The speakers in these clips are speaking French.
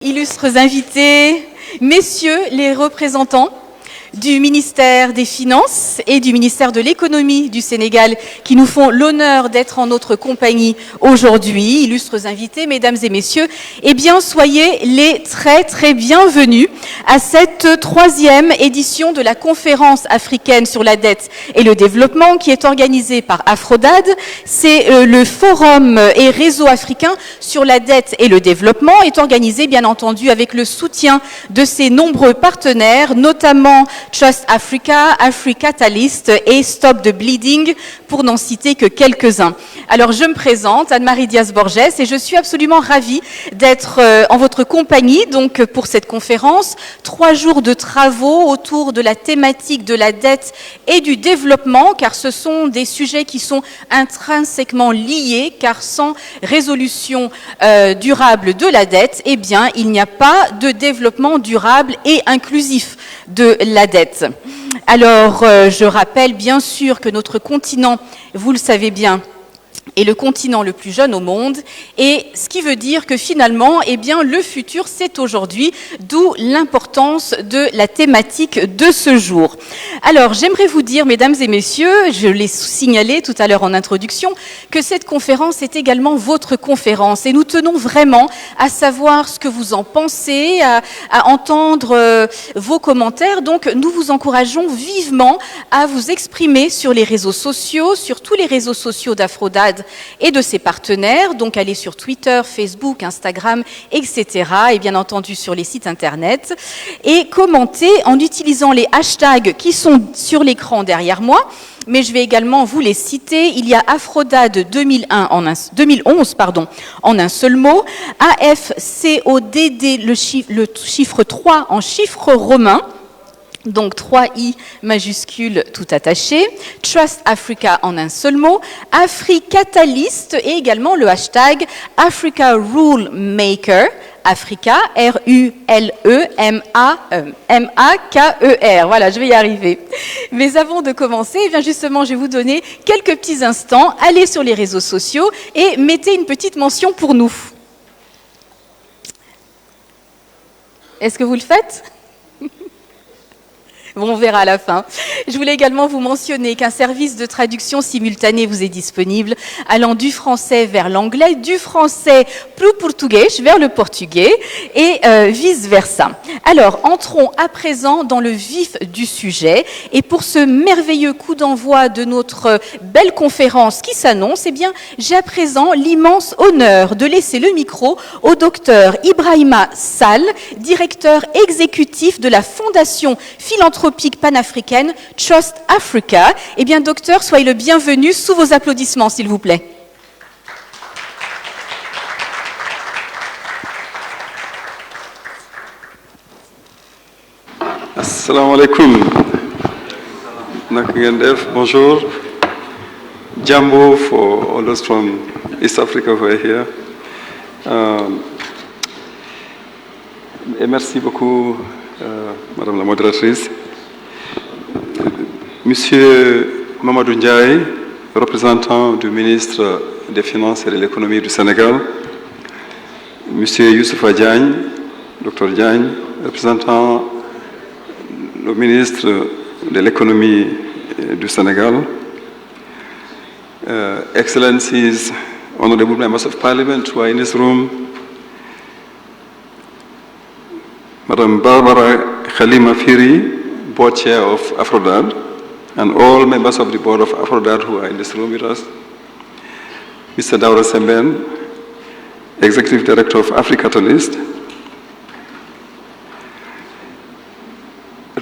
Illustres invités, messieurs les représentants du ministère des Finances et du ministère de l'Économie du Sénégal qui nous font l'honneur d'être en notre compagnie aujourd'hui. Illustres invités, mesdames et messieurs, eh bien soyez les très bienvenus à cette troisième édition de la conférence africaine sur la dette et le développement qui est organisée par Afrodad. C'est le forum et réseau africain sur la dette et le développement est organisé bien entendu avec le soutien de ses nombreux partenaires, notamment Trust Africa, AfriCatalyst et Stop the Bleeding, pour n'en citer que quelques-uns. Alors je me présente, Anne-Marie Diaz-Borges, et je suis absolument ravie d'être en votre compagnie donc pour cette conférence. 3 jours de travaux autour de la thématique de la dette et du développement, car ce sont des sujets qui sont intrinsèquement liés, car sans résolution durable de la dette, eh bien il n'y a pas de développement durable et inclusif de la dette. Alors, je rappelle bien sûr que notre continent, vous le savez bien, est le continent le plus jeune au monde, et ce qui veut dire que finalement, eh bien, le futur, c'est aujourd'hui, d'où l'importance de la thématique de ce jour. Alors, j'aimerais vous dire, mesdames et messieurs, je l'ai signalé tout à l'heure en introduction, que cette conférence est également votre conférence, et nous tenons vraiment à savoir ce que vous en pensez, à entendre vos commentaires. Donc, nous vous encourageons vivement à vous exprimer sur les réseaux sociaux, sur tous les réseaux sociaux d'Afrodad et de ses partenaires, donc allez sur Twitter, Facebook, Instagram, etc. et bien entendu sur les sites internet, et commentez en utilisant les hashtags qui sont sur l'écran derrière moi, mais je vais également vous les citer. Il y a Afrodad 2011 en un seul mot, AFCODD le chiffre 3 en chiffre romain, donc 3i majuscule tout attaché, Trust Africa en un seul mot, AfriCatalyst et également le hashtag Africa Rule Maker, Africa, R-U-L-E-M-A-K-E-R. Voilà, je vais y arriver. Mais avant de commencer, eh bien justement, je vais vous donner quelques petits instants. Allez sur les réseaux sociaux et mettez une petite mention pour nous. Est-ce que vous le faites ? Bon, on verra à la fin. Je voulais également vous mentionner qu'un service de traduction simultanée vous est disponible, allant du français vers l'anglais, du français plus portugais vers le portugais et vice-versa. Alors, entrons à présent dans le vif du sujet. Et pour ce merveilleux coup d'envoi de notre belle conférence qui s'annonce, eh bien, j'ai à présent l'immense honneur de laisser le micro au docteur Ibrahima Sall, directeur exécutif de la Fondation philanthropique panafricaine Trust Africa. Eh bien, docteur, soyez le bienvenu sous vos applaudissements, s'il vous plaît. Assalamu alaikum. Bonjour. Jambo for all those from East Africa who are here. Et merci beaucoup, Madame la modératrice. Monsieur Mamadou Ndiaye, représentant du ministre des Finances et de l'Économie du Sénégal. Monsieur Youssoufa Diagne, Dr Diagne, représentant le ministre de l'Économie du Sénégal. Excellencies, honorable members of Parliament who are in this room. Madam Barbara Khalima Firi, Board Chair of Afrodad, and all members of the Board of Afrodad who are in this room with us. Mr. Daura Semben, Executive Director of AfriCatalyst.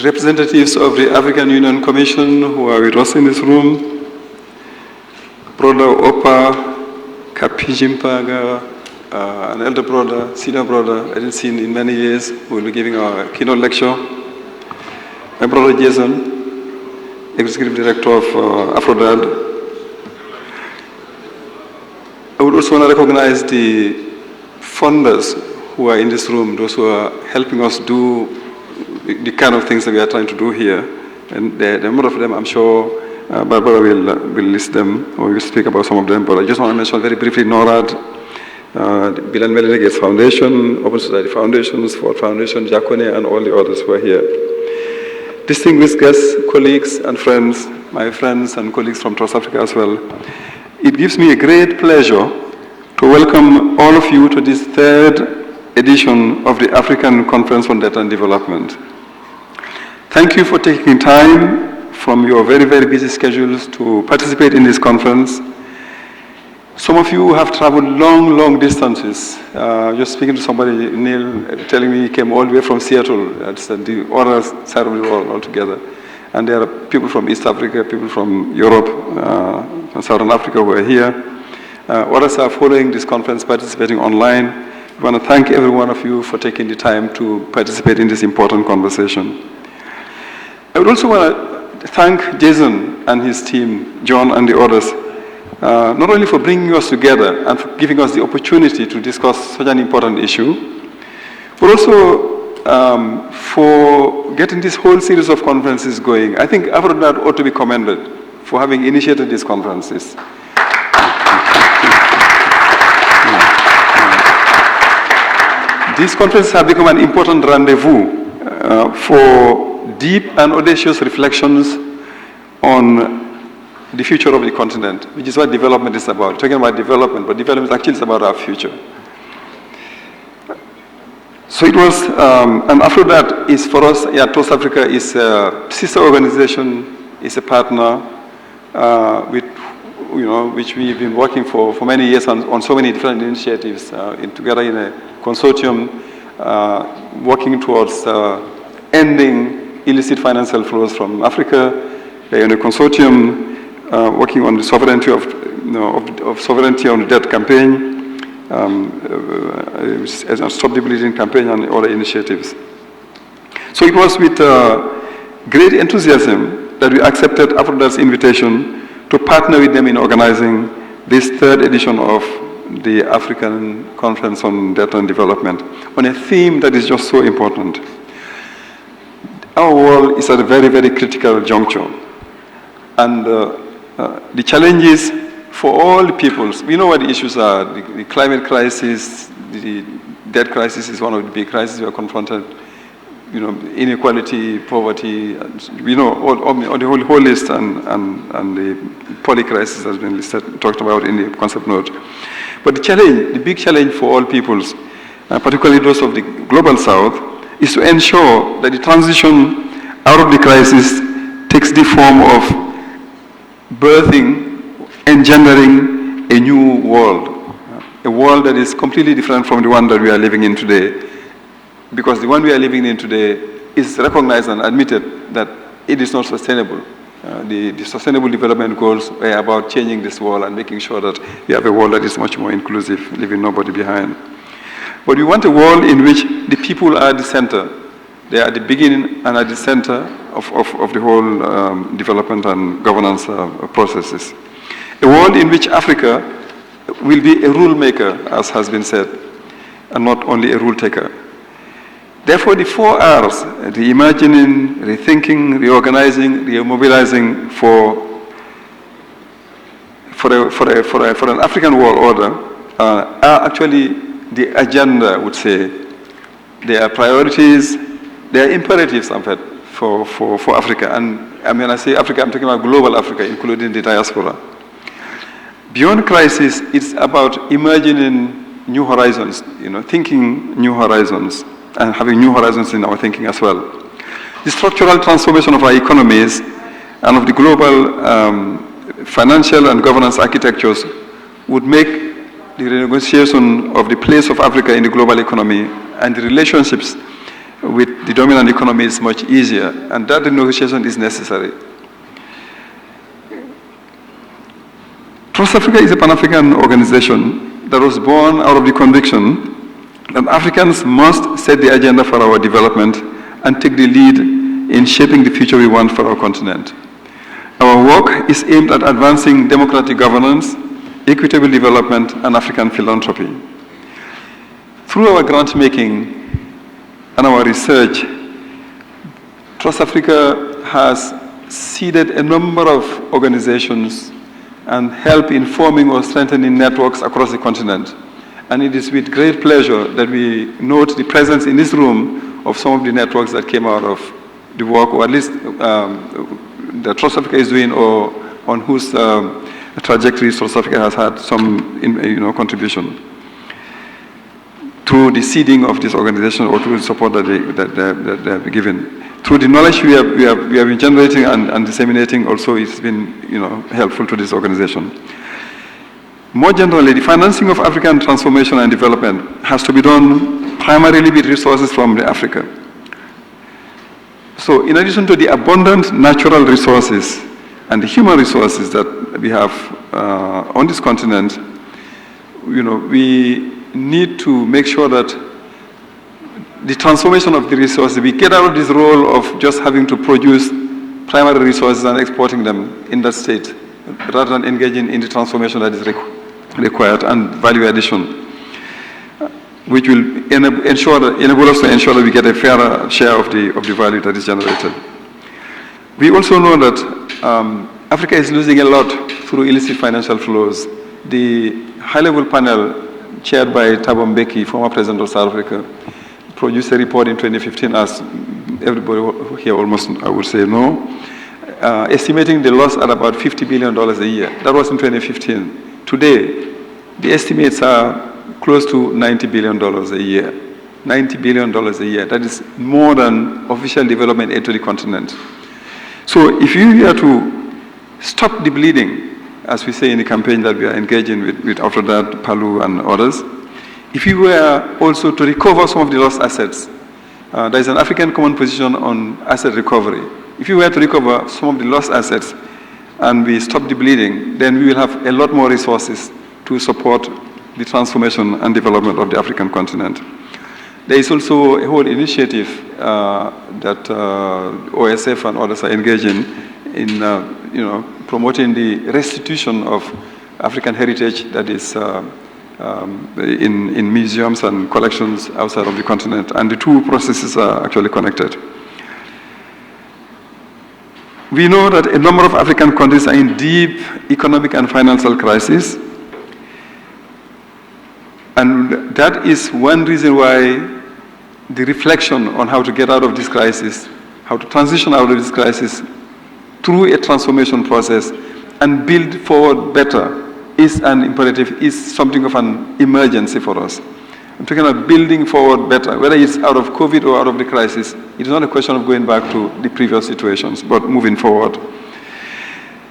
Representatives of the African Union Commission who are with us in this room. Brother Opa Kapijimpaga, an elder brother, senior brother, I didn't see him in many years, who will be giving our keynote lecture. My brother Jason, Executive Director of Afrodad. I would also want to recognize the funders who are in this room, those who are helping us do the kind of things that we are trying to do here. And the number of them, I'm sure Barbara will list them, or will speak about some of them, but I just want to mention very briefly NORAD, the Bill and Melinda Gates Foundation, Open Society Foundations, Ford Foundation, Jacone, and all the others who are here. Distinguished guests, colleagues, and friends, my friends and colleagues from Trust Africa as well, it gives me a great pleasure to welcome all of you to this third edition of the African Conference on Data and Development. Thank you for taking time from your very, very busy schedules to participate in this conference. Some of you have traveled long, long distances. Just speaking to somebody, Neil, telling me he came all the way from Seattle. That's the other side of the world altogether. And there are people from East Africa, people from Europe, from Southern Africa who are here. Others are following this conference, participating online. I want to thank every one of you for taking the time to participate in this important conversation. I would also want to thank Jason and his team, John and the others, not only for bringing us together and for giving us the opportunity to discuss such an important issue, but also for getting this whole series of conferences going. I think Afro-Dad ought to be commended for having initiated these conferences. These conferences have become an important rendezvous for deep and audacious reflections on the future of the continent, which is what development is about. Talking about development, but development actually is about our future. So it was, and after that is for us, Trust Africa is a sister organization, is a partner which we've been working for many years on so many different initiatives together in a consortium working towards ending illicit financial flows from Africa, in a consortium working on the sovereignty of sovereignty on the debt campaign, Stop the Bleeding campaign, and other initiatives. So it was with great enthusiasm that we accepted Afro-Dad's invitation to partner with them in organizing this third edition of the African Conference on Data and Development on a theme that is just so important. Our world is at a very, very critical juncture. And the challenges for all the peoples, we know what the issues are. The climate crisis, the debt crisis is one of the big crises we are confronted. Inequality, poverty, we know all the whole list, and the poly crisis has been talked about in the concept note. But the big challenge for all peoples, particularly those of the global south, is to ensure that the transition out of the crisis takes the form of birthing, engendering a new world, a world that is completely different from the one that we are living in today. Because the one we are living in today is recognized and admitted that it is not sustainable. The Sustainable Development Goals are about changing this world and making sure that we have a world that is much more inclusive, leaving nobody behind. But we want a world in which the people are at the center. They are at the beginning and at the center of the whole development and governance processes. A world in which Africa will be a rule maker, as has been said, and not only a rule taker. Therefore, the 4 R's, reimagining, rethinking, reorganizing, remobilizing for an African world order are actually the agenda, I would say. They are priorities, they are imperatives, in fact, for Africa. And when I say Africa, I'm talking about global Africa, including the diaspora. Beyond crisis, it's about imagining new horizons, thinking new horizons, and having new horizons in our thinking as well. The structural transformation of our economies and of the global financial and governance architectures would make the renegotiation of the place of Africa in the global economy and the relationships with the dominant economies much easier, and that renegotiation is necessary. Trust Africa is a Pan-African organization that was born out of the conviction that Africans must set the agenda for our development and take the lead in shaping the future we want for our continent. Our work is aimed at advancing democratic governance, equitable development, and African philanthropy. Through our grant making and our research, Trust Africa has seeded a number of organizations and help in forming or strengthening networks across the continent. And it is with great pleasure that we note the presence in this room of some of the networks that came out of the work, or at least that South Africa is doing, or on whose trajectory South Africa has had some contribution through the seeding of this organization or through the support that they have given. Through the knowledge we have been generating and disseminating, also it's been helpful to this organization. More generally, the financing of African transformation and development has to be done primarily with resources from Africa. So in addition to the abundant natural resources and the human resources that we have on this continent, we need to make sure that the transformation of the resources, we get out of this role of just having to produce primary resources and exporting them in that state, rather than engaging in the transformation that is required and value addition, which will enable us to ensure that we get a fairer share of the value that is generated. We also know that Africa is losing a lot through illicit financial flows. The high-level panel chaired by Thabo Mbeki, former president of South Africa, produced a report in 2015, as everybody here almost, I would say, know, estimating the loss at about $50 billion a year. That was in 2015. Today, the estimates are close to $90 billion a year. $90 billion a year. That is more than official development aid to the continent. So if you were to stop the bleeding, as we say in the campaign that we are engaging with after that, Palu and others, if you were also to recover some of the lost assets, there is an African common position on asset recovery. If you were to recover some of the lost assets and we stop the bleeding, then we will have a lot more resources to support the transformation and development of the African continent. There is also a whole initiative that OSF and others are engaging in promoting the restitution of African heritage that is in museums and collections outside of the continent, and the two processes are actually connected. We know that a number of African countries are in deep economic and financial crisis, and that is one reason why the reflection on how to get out of this crisis, how to transition out of this crisis through a transformation process and build forward better is an imperative, is something of an emergency for us. I'm talking about building forward better, whether it's out of COVID or out of the crisis. It is not a question of going back to the previous situations, but moving forward.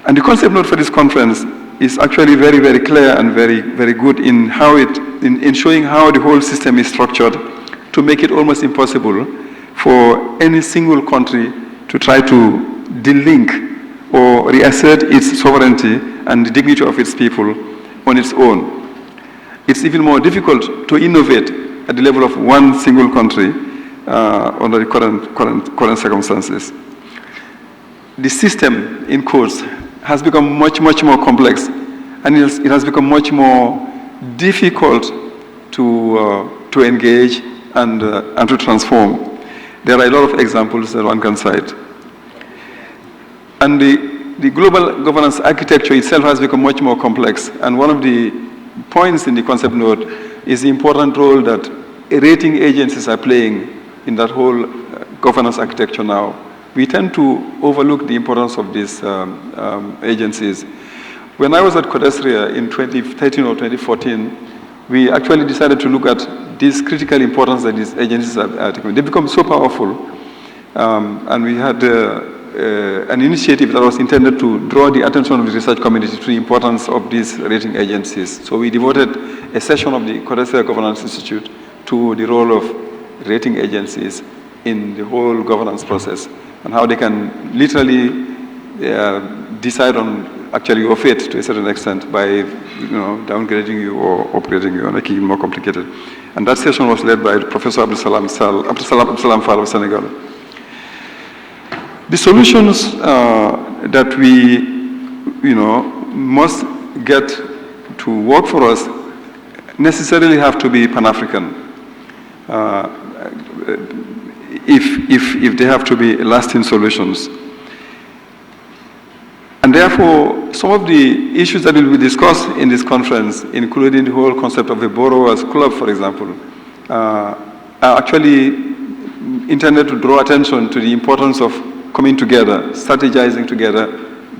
And the concept note for this conference is actually very, very clear and very, very good in showing how the whole system is structured to make it almost impossible for any single country to try to delink or reassert its sovereignty and the dignity of its people on its own. It's even more difficult to innovate at the level of one single country under the current circumstances. The system, in quotes, has become much, much more complex, and it has become much more difficult to engage and to transform. There are a lot of examples that one can cite. And the global governance architecture itself has become much more complex, and one of the points in the concept note is the important role that rating agencies are playing in that whole governance architecture now. We tend to overlook the importance of these agencies. When I was at Codestria in 2013 or 2014, we actually decided to look at this critical importance that these agencies are taking. They become so powerful, and we had an initiative that was intended to draw the attention of the research community to the importance of these rating agencies. So we devoted a session of the Codestria Governance Institute to the role of rating agencies in the whole governance process and how they can literally decide on actually your fate to a certain extent by downgrading you or upgrading you and making it more complicated. And that session was led by Professor Abdulsalam Fall of Senegal. The solutions that we, must get to work for us necessarily have to be Pan-African. If they have to be lasting solutions. And therefore, some of the issues that will be discussed in this conference, including the whole concept of a borrowers club, for example, are actually intended to draw attention to the importance of coming together, strategizing together,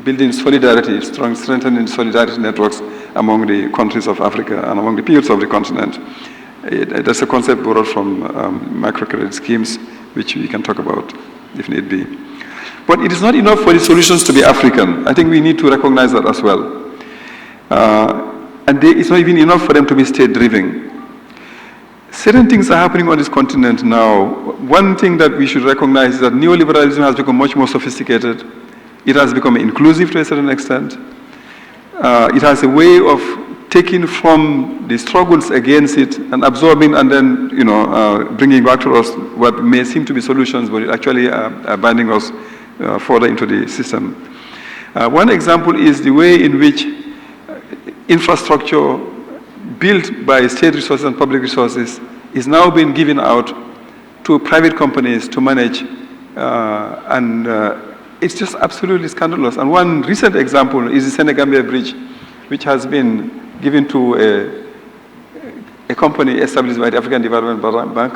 building solidarity, strengthening solidarity networks among the countries of Africa and among the peoples of the continent. That's a concept borrowed from microcredit schemes, which we can talk about if need be. But it is not enough for the solutions to be African. I think we need to recognize that as well. And it's not even enough for them to be state-driven. Certain things are happening on this continent now. One thing that we should recognize is that neoliberalism has become much more sophisticated. It has become inclusive to a certain extent. It has a way of taking from the struggles against it and absorbing and then, bringing back to us what may seem to be solutions, but it actually are binding us further into the system. One example is the way in which infrastructure built by state resources and public resources is now being given out to private companies to manage, and it's just absolutely scandalous. And one recent example is the Senegambia Bridge, which has been given to a company established by the African Development Bank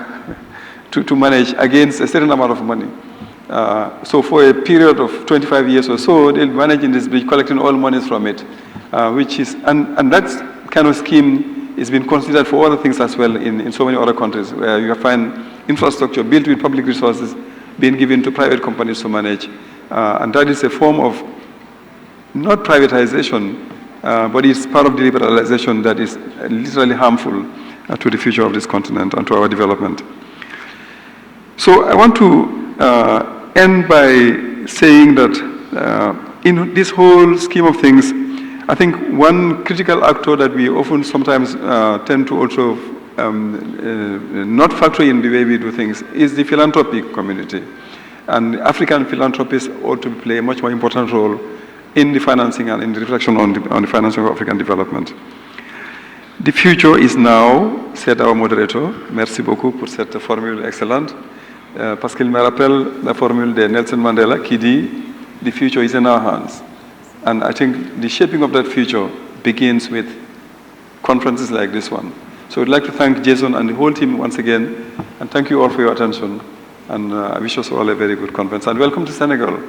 to manage against a certain amount of money. So for a period of 25 years or so, they'll be managing this bridge, collecting all monies from it, and that kind of scheme is being considered for other things as well in so many other countries, where you find infrastructure built with public resources being given to private companies to manage. And that is a form of not privatization, but it's part of the liberalization that is literally harmful to the future of this continent and to our development. So I want to end by saying that in this whole scheme of things, I think one critical actor that we often sometimes tend to also not factor in the way we do things is the philanthropic community. And African philanthropists ought to play a much more important role in the financing and in the reflection on the financing of African development. The future is now, said our moderator. Merci beaucoup pour cette formule excellente. Parce qu'il me rappelle la formule de Nelson Mandela qui dit, the future is in our hands. And I think the shaping of that future begins with conferences like this one. So I'd like to thank Jason and the whole team once again, and thank you all for your attention. And I wish us all a very good conference. And welcome to Senegal.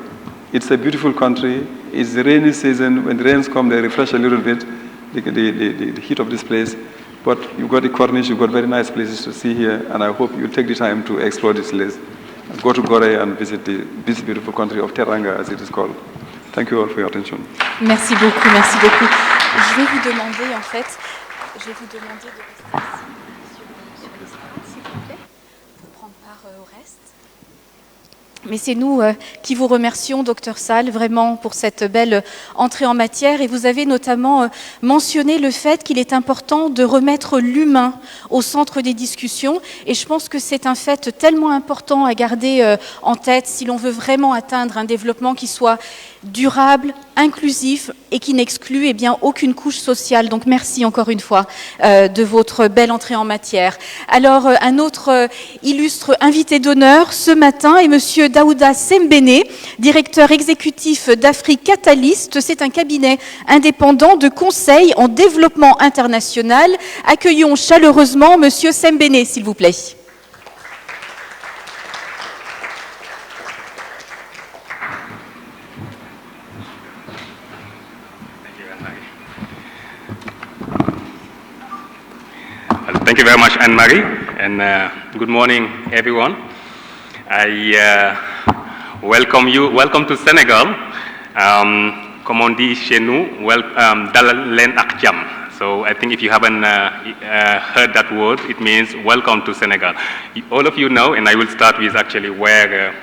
It's a beautiful country. It's the rainy season. When the rains come, they refresh a little bit, the heat of this place. But you've got the Corniche, you've got very nice places to see here, and I hope you'll take the time to explore this place. Go to Gorée and visit this beautiful country of Teranga, as it is called. Thank you all for your attention. Merci beaucoup, merci beaucoup. Je vais vous demander, en fait, de rester ici, sur l'estrade, s'il vous plaît, pour prendre part au reste. Mais c'est nous qui vous remercions, Dr Sall, vraiment pour cette belle entrée en matière. Et vous avez notamment mentionné le fait qu'il est important de remettre l'humain au centre des discussions. Et je pense que c'est un fait tellement important à garder en tête si l'on veut vraiment atteindre un développement qui soit durable, inclusif et qui n'exclut aucune couche sociale. Donc merci encore une fois de votre belle entrée en matière. Alors un autre illustre invité d'honneur ce matin est Monsieur Daouda Sembene, directeur exécutif d'Afrique Catalyst. C'est un cabinet indépendant de conseil en développement international. Accueillons chaleureusement Monsieur Sembene, s'il vous plaît. Thank you very much, Anne-Marie, and good morning, everyone. I welcome you. Welcome to Senegal. Comme on dit chez nous, dalal len ak jam. So I think if you haven't heard that word, it means welcome to Senegal. All of you know, and I will start with actually where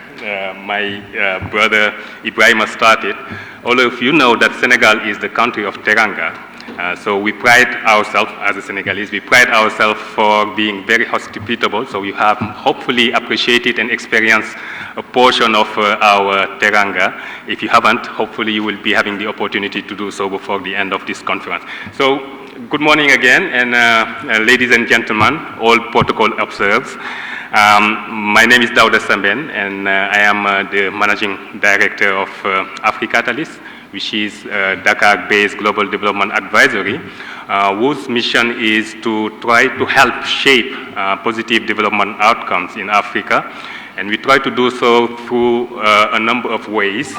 my brother Ibrahima started. All of you know that Senegal is the country of Teranga. So we pride ourselves as a Senegalese, we pride ourselves for being very hospitable. So you have hopefully appreciated and experienced a portion of our Teranga. If you haven't, hopefully you will be having the opportunity to do so before the end of this conference. So good morning again, and ladies and gentlemen, all protocol observed. My name is Daouda Sembene, and I am the Managing Director of Africa Catalyst. which is Dakar-based Global Development Advisory, whose mission is to try to help shape positive development outcomes in Africa. And we try to do so through a number of ways.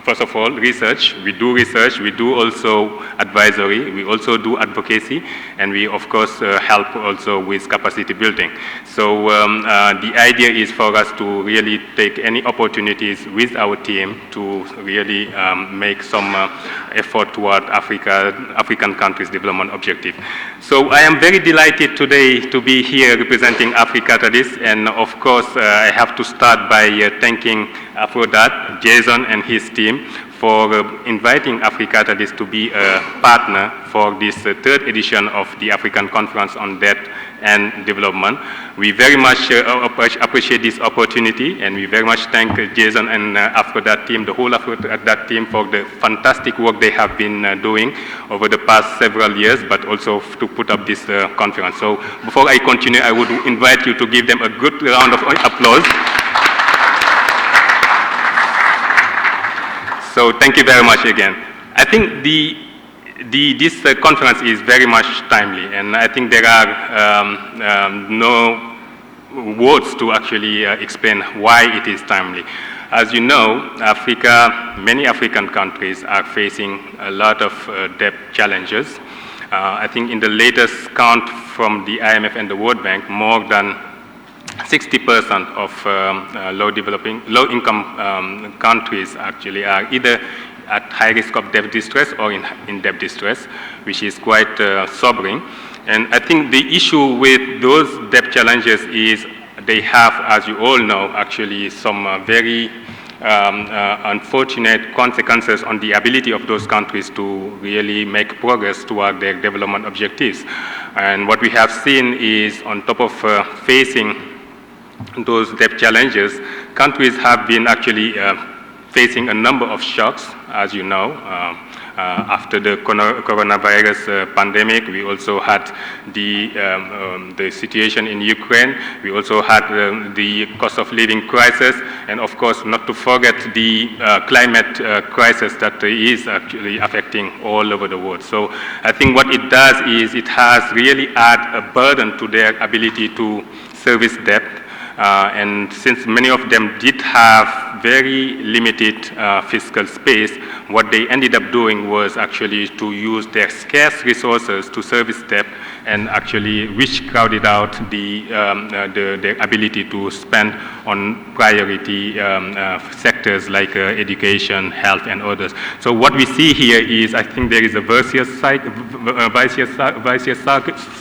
First of all, research. We do also advisory, we also do advocacy, and we of course help also with capacity building. So the idea is for us to really take any opportunities with our team to really make some effort toward African countries' development objective. So I am very delighted today to be here representing AfriCatalyst, and of course I have to start by thanking Aphrodite, Jason and his team for inviting AfriCatalyst to be a partner for this third edition of the African Conference on Debt and Development. We very much appreciate this opportunity, and we very much thank Jason and Aphrodite team, the whole Aphrodite team, for the fantastic work they have been doing over the past several years, but also to put up this conference. So before I continue, I would invite you to give them a good round of applause. So thank you very much again. I think this conference is very much timely, and I think there are no words to actually explain why it is timely. As you know, Africa, many African countries are facing a lot of debt challenges. I think in the latest count from the IMF and the World Bank, more than 60% of low-income countries actually are either at high risk of debt distress or in debt distress, which is quite sobering. And I think the issue with those debt challenges is they have, as you all know, actually some very unfortunate consequences on the ability of those countries to really make progress toward their development objectives. And what we have seen is, on top of facing those debt challenges, countries have been actually facing a number of shocks, as you know. After the coronavirus pandemic, we also had the situation in Ukraine. We also had the cost of living crisis, and of course, not to forget the climate crisis that is actually affecting all over the world. So I think what it does is it has really added a burden to their ability to service debt. And since many of them did have very limited fiscal space, what they ended up doing was actually to use their scarce resources to service debt, and actually which crowded out their ability to spend on priority sectors like education, health, and others. So what we see here is, I think there is a vicious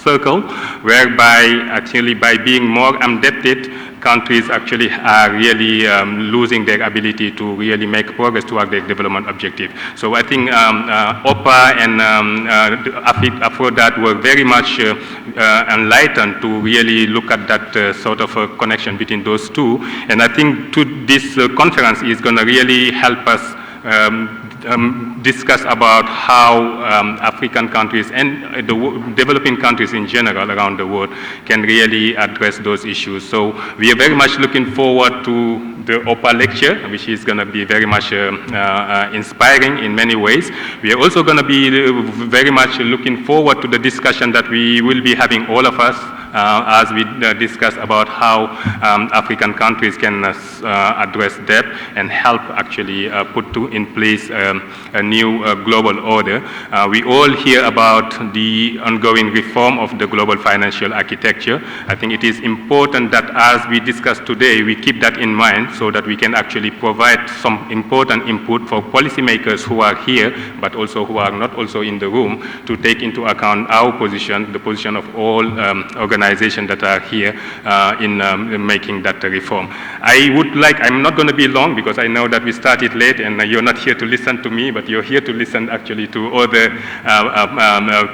circle, whereby actually by being more indebted, countries actually are really losing their ability to really make progress toward their development objective. So I think OPA and Aphrodite were very much enlightened to really look at that sort of a connection between those two. And I think this conference is going to really help us discuss about how African countries and the developing countries in general around the world can really address those issues. So we are very much looking forward to the OPA lecture, which is going to be very much inspiring in many ways. We are also going to be very much looking forward to the discussion that we will be having, all of us, as we discuss about how African countries can address debt and help actually put in place a new global order. We all hear about the ongoing reform of the global financial architecture. I think it is important that as we discuss today, we keep that in mind so that we can actually provide some important input for policymakers who are here, but also who are not also in the room, to take into account our position, the position of all organizations that are here in making that reform. I'm not going to be long because I know that we started late and you're not here to listen to me, but you're here to listen actually to other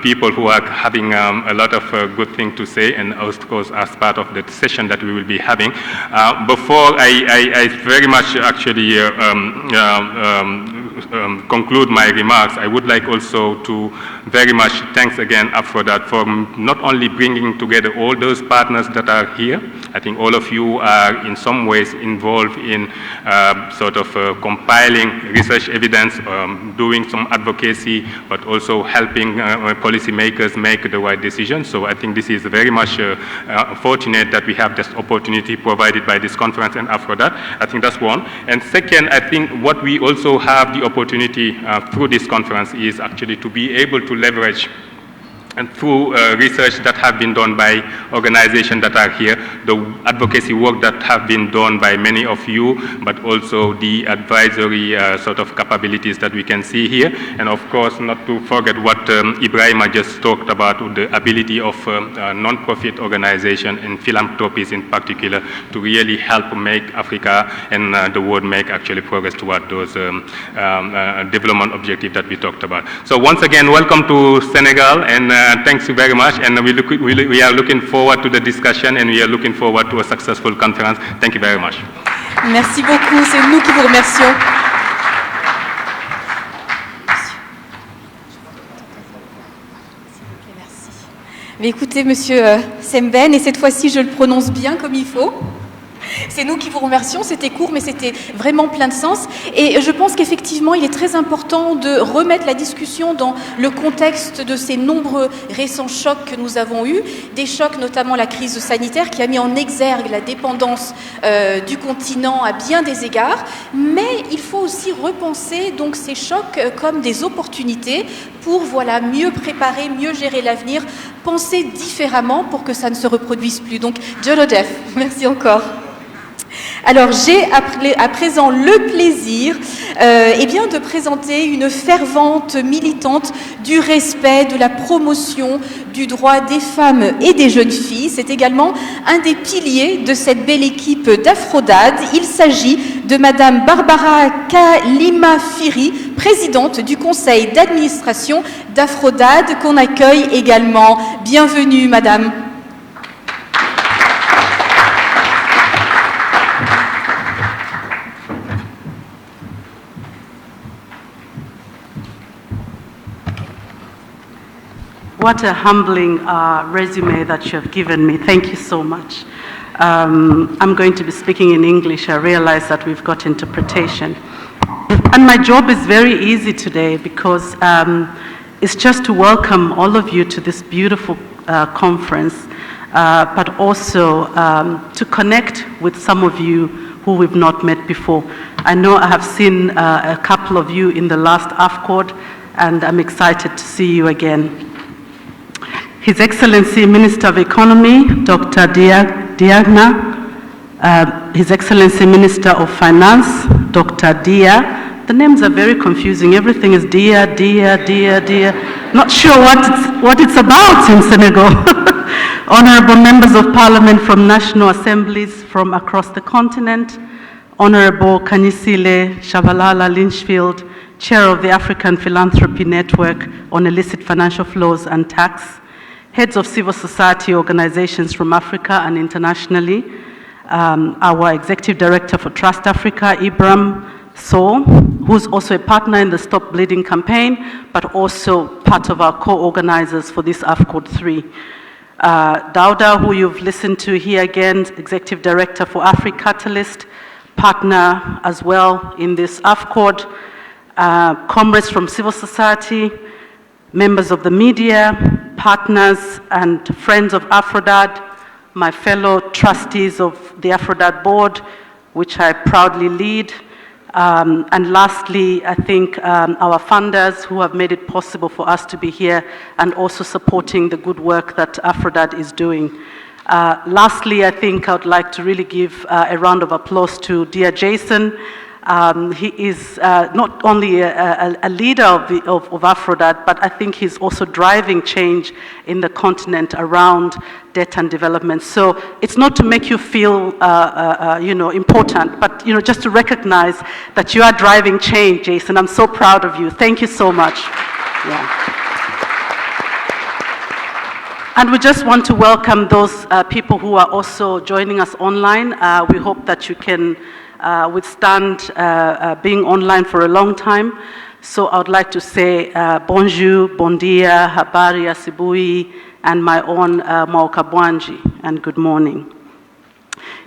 people who are having a lot of good things to say, and of course as part of the session that we will be having. Before I very much actually conclude my remarks, I would like also to very much thanks again Aphrodite for not only bringing together all those partners that are here. I think all of you are in some ways involved in compiling research evidence, doing some advocacy, but also helping policymakers make the right decisions. So I think this is very much fortunate that we have this opportunity provided by this conference and Aphrodite. I think that's one. And second, I think what we also have the opportunity through this conference is actually to be able to leverage and through research that have been done by organizations that are here, the advocacy work that have been done by many of you, but also the advisory capabilities that we can see here. And of course, not to forget what Ibrahima just talked about, the ability of non-profit organizations and philanthropies in particular to really help make Africa and the world make actually progress toward those development objectives that we talked about. So once again, welcome to Senegal, and thanks you very much, and we are looking forward to the discussion, and we are looking forward to a successful conference. Thank you very much. Merci beaucoup, c'est nous qui vous remercions. Mais écoutez, Monsieur Semben, et cette fois-ci je le prononce bien comme il faut. C'est nous qui vous remercions, c'était court mais c'était vraiment plein de sens et je pense qu'effectivement il est très important de remettre la discussion dans le contexte de ces nombreux récents chocs que nous avons eus, des chocs notamment la crise sanitaire qui a mis en exergue la dépendance du continent à bien des égards, mais il faut aussi repenser donc ces chocs comme des opportunités pour mieux préparer, mieux gérer l'avenir, penser différemment pour que ça ne se reproduise plus. Donc Jolodef, merci encore. Alors j'ai à présent le plaisir de présenter une fervente militante du respect, de la promotion du droit des femmes et des jeunes filles. C'est également un des piliers de cette belle équipe d'Aphrodite. Il s'agit de Madame Barbara Kalima-Firi, présidente du conseil d'administration d'Aphrodite, qu'on accueille également. Bienvenue Madame. What a humbling resume that you have given me. Thank you so much. I'm going to be speaking in English. I realize that we've got interpretation. And my job is very easy today because it's just to welcome all of you to this beautiful conference, but also to connect with some of you who we've not met before. I know I have seen a couple of you in the last AFCOD, and I'm excited to see you again. His Excellency Minister of Economy, Dr. Diagna, His Excellency Minister of Finance, Dr. Dia. The names are very confusing. Everything is Dia. Not sure what it's about in Senegal. Honorable members of Parliament from national assemblies from across the continent, Honorable Kanyisile Shabalala Lynchfield, Chair of the African Philanthropy Network on Illicit Financial Flows and Tax, heads of civil society organizations from Africa and internationally, our Executive Director for Trust Africa, Ibram Sow, who's also a partner in the Stop Bleeding campaign, but also part of our co-organizers for this AFCOD 3. Dauda, who you've listened to here again, Executive Director for AfriCatalyst, partner as well in this AFCOD, comrades from civil society, members of the media, partners and friends of Aphrodite, my fellow trustees of the Aphrodite board, which I proudly lead, and lastly, I think our funders who have made it possible for us to be here and also supporting the good work that Aphrodite is doing. Lastly, I think I would like to really give a round of applause to dear Jason. He is not only a leader of Aphrodite, but I think he's also driving change in the continent around debt and development. So it's not to make you feel important, but just to recognize that you are driving change, Jason. I'm so proud of you. Thank you so much. Yeah. And we just want to welcome those people who are also joining us online. We hope that you can withstand being online for a long time. So I would like to say bonjour, bon dia, habari, asibui, and my own Maokabwanji, and good morning.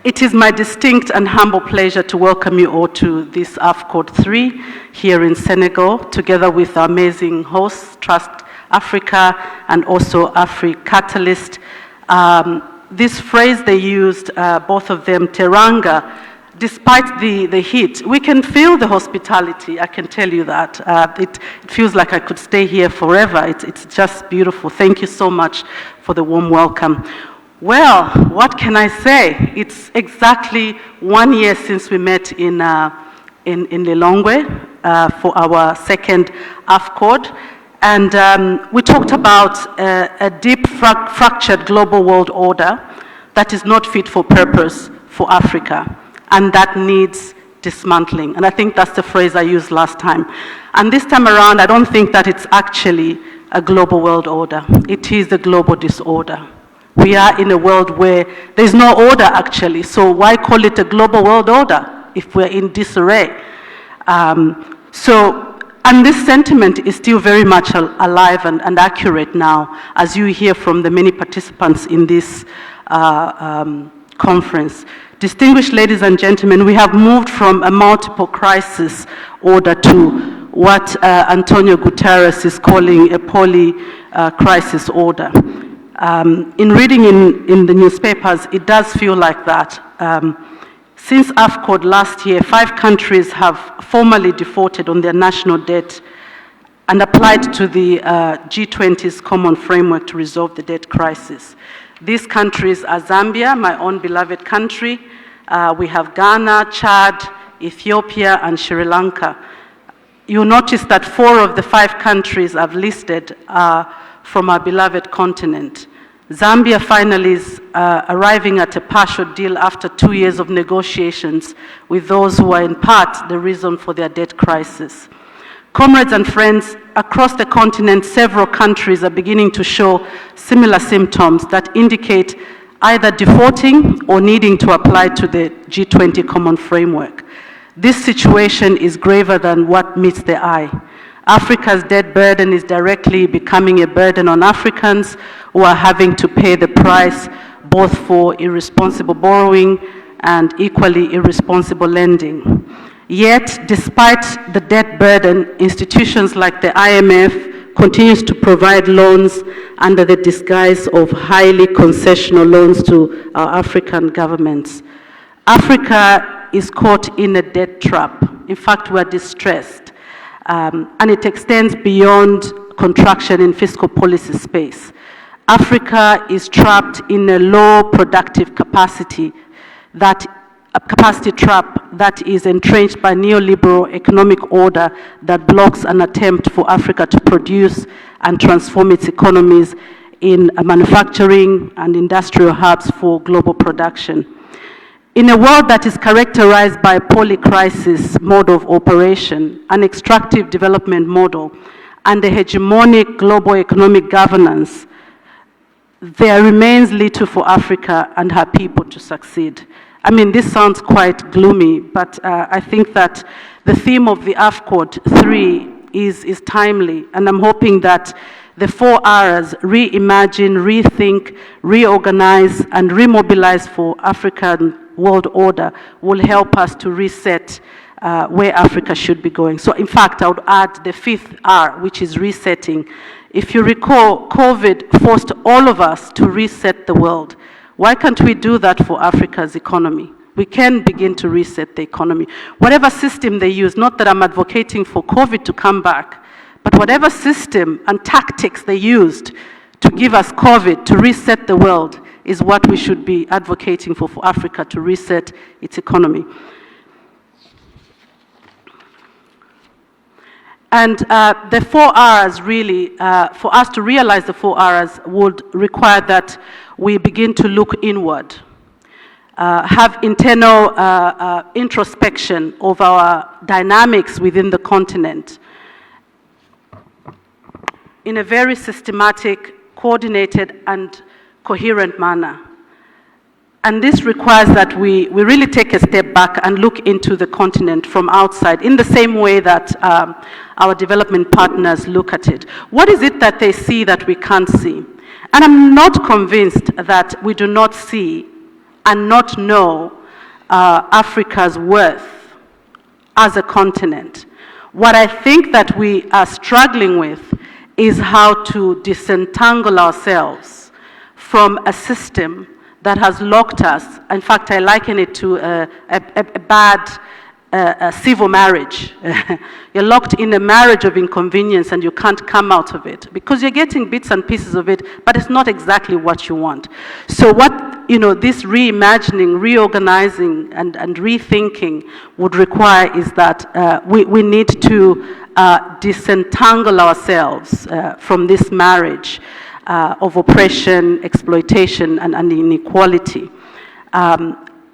It is my distinct and humble pleasure to welcome you all to this AFCOD 3 here in Senegal, together with our amazing hosts, Trust Africa and also AfriCatalyst. This phrase they used, both of them, teranga, despite the heat, we can feel the hospitality, I can tell you that. It feels like I could stay here forever. It's just beautiful. Thank you so much for the warm welcome. Well, what can I say? It's exactly 1 year since we met in Lilongwe for our second AFCOD. And we talked about a deep fractured global world order that is not fit for purpose for Africa and that needs dismantling. And I think that's the phrase I used last time. And this time around, I don't think that it's actually a global world order. It is a global disorder. We are in a world where there's no order actually, so why call it a global world order if we're in disarray? And this sentiment is still very much alive and accurate now, as you hear from the many participants in this conference. Distinguished ladies and gentlemen, we have moved from a multiple crisis order to what Antonio Guterres is calling a poly-crisis order. In reading in the newspapers, it does feel like that. Since AFCOD last year, 5 countries have formally defaulted on their national debt and applied to the G20's common framework to resolve the debt crisis. These countries are Zambia, my own beloved country. We have Ghana, Chad, Ethiopia, and Sri Lanka. You'll notice that 4 of the 5 countries I've listed are from our beloved continent. Zambia finally is arriving at a partial deal after 2 years of negotiations with those who are in part the reason for their debt crisis. Comrades and friends, across the continent, several countries are beginning to show similar symptoms that indicate either defaulting or needing to apply to the G20 common framework. This situation is graver than what meets the eye. Africa's debt burden is directly becoming a burden on Africans who are having to pay the price both for irresponsible borrowing and equally irresponsible lending. Yet, despite the debt burden, institutions like the IMF continues to provide loans under the disguise of highly concessional loans to our African governments. Africa is caught in a debt trap. In fact, we are distressed. And it extends beyond contraction in fiscal policy space. Africa is trapped in a low productive capacity, a capacity trap that is entrenched by neoliberal economic order that blocks an attempt for Africa to produce and transform its economies in manufacturing and industrial hubs for global production. In a world that is characterized by a poly-crisis mode of operation, an extractive development model, and a hegemonic global economic governance, there remains little for Africa and her people to succeed. I mean, this sounds quite gloomy, but I think that the theme of the AFCOD 3 is timely, and I'm hoping that the 4 R's, reimagine, rethink, reorganize, and remobilize for African world order, will help us to reset where Africa should be going. So in fact, I would add the 5th R, which is resetting. If you recall, COVID forced all of us to reset the world. Why can't we do that for Africa's economy? We can begin to reset the economy. Whatever system they use, not that I'm advocating for COVID to come back, but whatever system and tactics they used to give us COVID, to reset the world, is what we should be advocating for Africa to reset its economy. And the 4 R's really, for us to realize the 4 R's would require that we begin to look inward, have internal introspection of our dynamics within the continent in a very systematic, coordinated, and coherent manner. And this requires that we really take a step back and look into the continent from outside in the same way that our development partners look at it. What is it that they see that we can't see? And I'm not convinced that we do not see and not know Africa's worth as a continent. What I think that we are struggling with is how to disentangle ourselves from a system that has locked us. In fact, I liken it to a bad civil marriage. You're locked in a marriage of inconvenience and you can't come out of it because you're getting bits and pieces of it, but it's not exactly what you want. So what, this reimagining, reorganizing, and rethinking would require is that we need to disentangle ourselves from this marriage of oppression, exploitation, and inequality.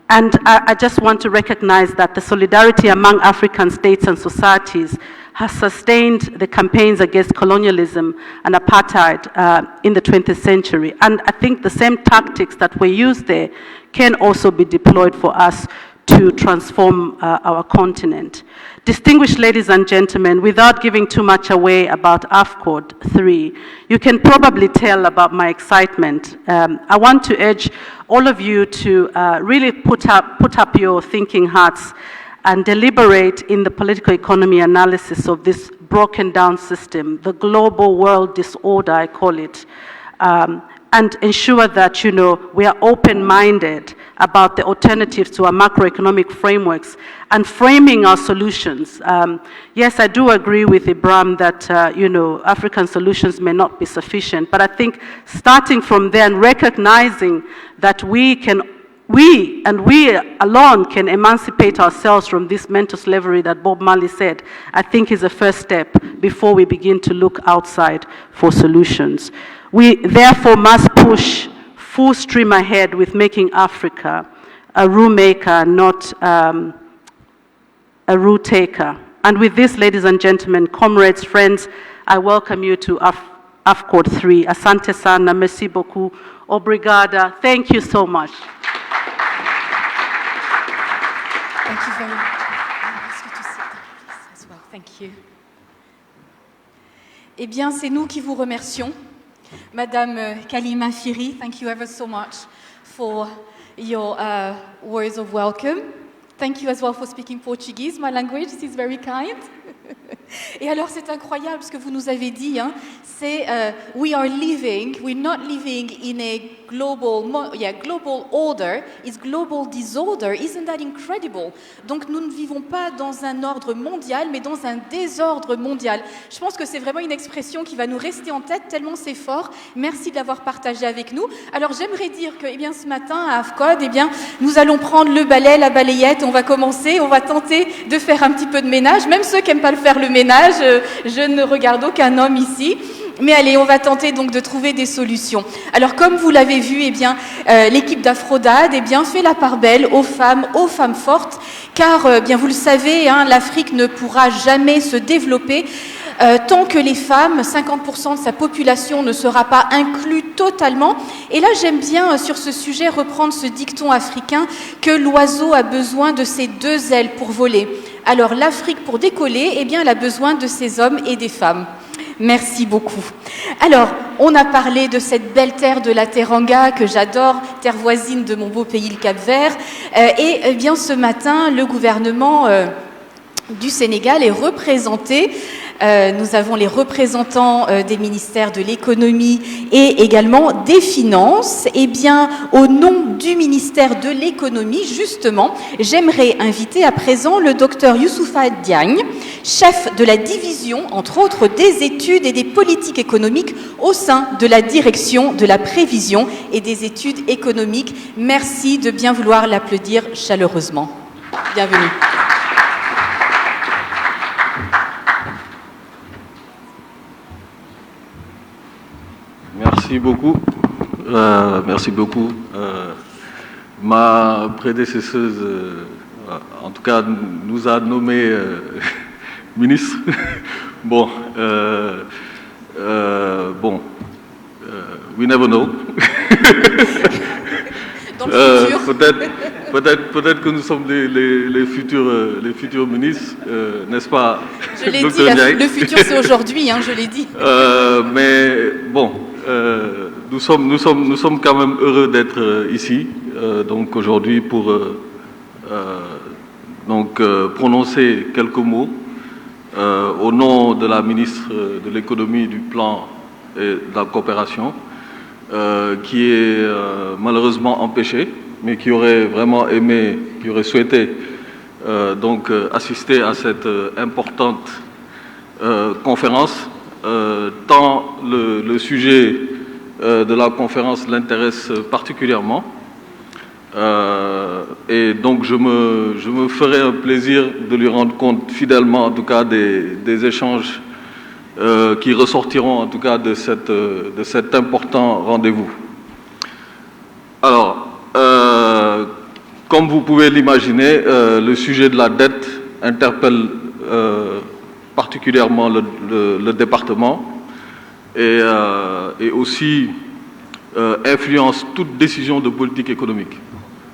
And I just want to recognize that the solidarity among African states and societies has sustained the campaigns against colonialism and apartheid in the 20th century. And I think the same tactics that were used there can also be deployed for us to transform our continent. Distinguished ladies and gentlemen, without giving too much away about AFCOD 3, you can probably tell about my excitement. I want to urge all of you to really put up your thinking hats and deliberate in the political economy analysis of this broken down system, the global world disorder, I call it, and ensure that, we are open-minded about the alternatives to our macroeconomic frameworks and framing our solutions. Yes, I do agree with Ibrahim that, African solutions may not be sufficient, but I think starting from there and recognizing that we alone can emancipate ourselves from this mental slavery that Bob Marley said, I think is a first step before we begin to look outside for solutions. We therefore must push full stream ahead with making Africa a rule maker, not a rule taker. And with this, ladies and gentlemen, comrades, friends, I welcome you to AFCOD 3. Asante sana, merci beaucoup, obrigada. Thank you so much. Thank you very much. I'll ask you to sit down, please, as well. Thank you. Eh bien, c'est nous qui vous remercions. Madame Kalima Firi, thank you ever so much for your words of welcome. Thank you as well for speaking Portuguese, my language. This is very kind. Et alors, c'est incroyable ce que vous nous avez dit. Hein. C'est we're not living in a global order. It's global disorder. Isn't that incredible? Donc, nous ne vivons pas dans un ordre mondial, mais dans un désordre mondial. Je pense que c'est vraiment une expression qui va nous rester en tête tellement c'est fort. Merci de l'avoir partagé avec nous. Alors, j'aimerais dire que, ce matin à AFCOD, nous allons prendre le balai, la balayette. On va commencer. On va tenter de faire un petit peu de ménage. Même ceux qui n'aiment pas faire le ménage, je ne regarde aucun homme ici. Mais allez, on va tenter donc de trouver des solutions. Alors, comme vous l'avez vu, l'équipe d'Aphrodade fait la part belle aux femmes fortes, car vous le savez, l'Afrique ne pourra jamais se développer tant que les femmes, 50% de sa population ne sera pas inclus totalement. Et là, j'aime bien sur ce sujet reprendre ce dicton africain que l'oiseau a besoin de ses deux ailes pour voler. Alors, l'Afrique, pour décoller, elle a besoin de ses hommes et des femmes. Merci beaucoup. Alors, on a parlé de cette belle terre de la Teranga que j'adore, terre voisine de mon beau pays, le Cap-Vert. Ce matin, le gouvernement du Sénégal est représenté. Nous avons les représentants des ministères de l'économie et également des finances. Au nom du ministère de l'économie, justement, j'aimerais inviter à présent le docteur Youssoufa Diagne, chef de la division, entre autres, des études et des politiques économiques au sein de la direction de la prévision et des études économiques. Merci de bien vouloir l'applaudir chaleureusement. Bienvenue. Merci beaucoup. Merci beaucoup. Ma prédécesseuse, en tout cas, nous a nommé ministre. Dans dans le futur. Peut-être que nous sommes les futurs ministres, n'est-ce pas? Je l'ai dit, le futur c'est aujourd'hui, hein, je l'ai dit. Mais bon, nous sommes quand même heureux d'être ici, donc aujourd'hui pour prononcer quelques mots au nom de la ministre de l'économie, du plan et de la coopération, qui est malheureusement empêchée, mais qui aurait vraiment aimé, qui aurait souhaité assister à cette importante conférence, tant le sujet de la conférence l'intéresse particulièrement. Et donc je me ferai un plaisir de lui rendre compte fidèlement, en tout cas, des échanges qui ressortiront, en tout cas, de cet important rendez-vous. Alors, comme vous pouvez l'imaginer, le sujet de la dette interpelle particulièrement le département et aussi influence toute décision de politique économique,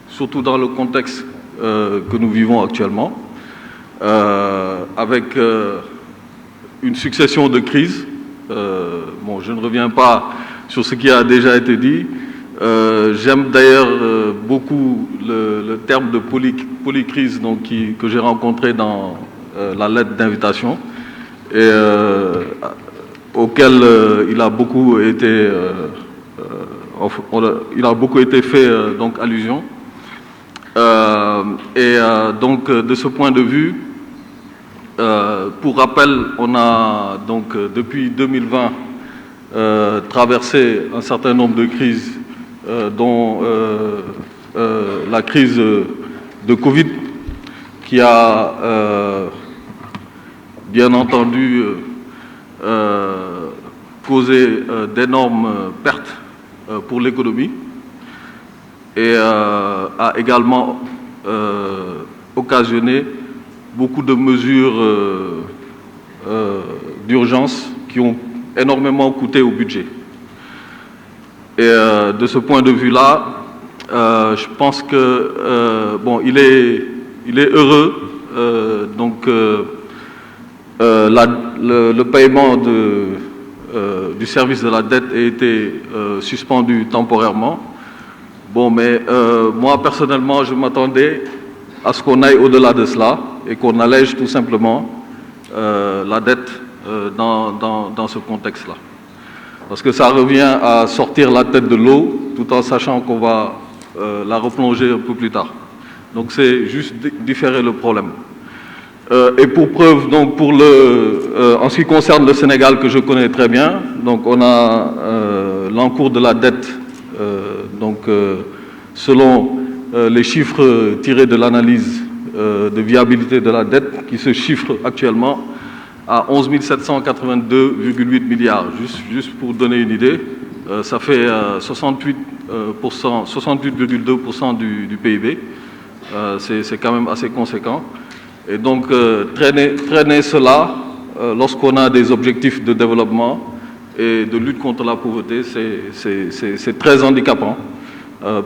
surtout dans le contexte que nous vivons actuellement, avec une succession de crises. Bon, je ne reviens pas sur ce qui a déjà été dit. J'aime d'ailleurs beaucoup le terme de polycrise que j'ai rencontré dans la lettre d'invitation et auquel il a beaucoup été fait donc allusion. Donc de ce point de vue, pour rappel, on a donc depuis 2020 traversé un certain nombre de crises, dont la crise de Covid, qui a bien entendu causé d'énormes pertes pour l'économie et a également occasionné beaucoup de mesures d'urgence qui ont énormément coûté au budget. Et de ce point de vue-là, je pense que bon, il est heureux le paiement du service de la dette a été suspendu temporairement. Bon, mais moi personnellement, je m'attendais à ce qu'on aille au-delà de cela et qu'on allège tout simplement la dette dans ce contexte-là. Parce que ça revient à sortir la tête de l'eau tout en sachant qu'on va la replonger un peu plus tard. Donc c'est juste différer le problème. Et pour preuve, donc en ce qui concerne le Sénégal que je connais très bien, donc on a l'encours de la dette, selon les chiffres tirés de l'analyse de viabilité de la dette, qui se chiffre actuellement à 11 782,8 milliards. Juste pour donner une idée, ça fait 68,2% du PIB. C'est quand même assez conséquent. Et donc, traîner cela, lorsqu'on a des objectifs de développement et de lutte contre la pauvreté, c'est très handicapant,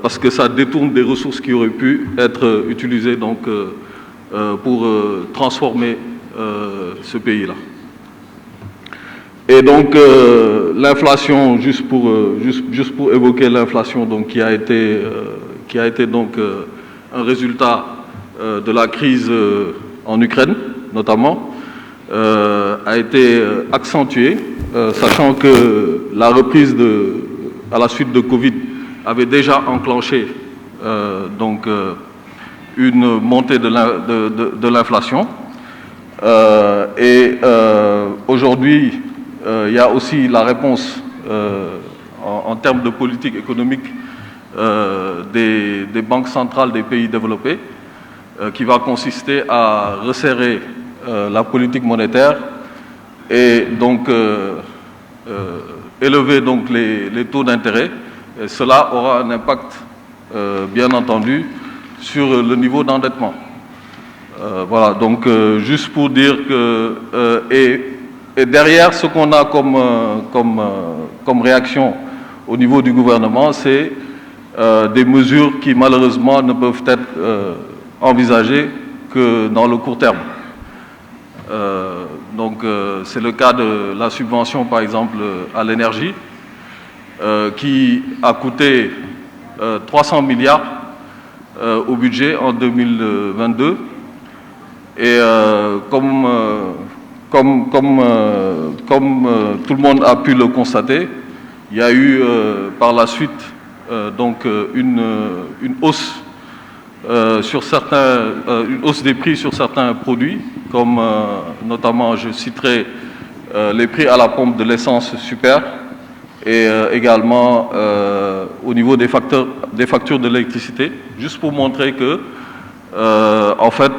parce que ça détourne des ressources qui auraient pu être utilisées donc, pour transformer ce pays-là. Et donc, l'inflation, juste pour évoquer l'inflation, donc qui a été donc un résultat de la crise en Ukraine, notamment, a été accentuée, sachant que la reprise à la suite de Covid avait déjà enclenché une montée de l'inflation. Aujourd'hui, il y a aussi la réponse en termes de politique économique des banques centrales des pays développés, qui va consister à resserrer la politique monétaire et donc élever donc les taux d'intérêt. Et cela aura un impact, bien entendu, sur le niveau d'endettement. Voilà, donc juste pour dire que et derrière ce qu'on a comme réaction au niveau du gouvernement, c'est des mesures qui malheureusement ne peuvent être envisagées que dans le court terme. C'est le cas de la subvention, par exemple, à l'énergie, qui a coûté 300 milliards au budget en 2022. Et comme tout le monde a pu le constater, il y a eu par la suite une hausse une hausse des prix sur certains produits, comme notamment je citerai les prix à la pompe de l'essence super et également au niveau des factures de l'électricité, juste pour montrer que en fait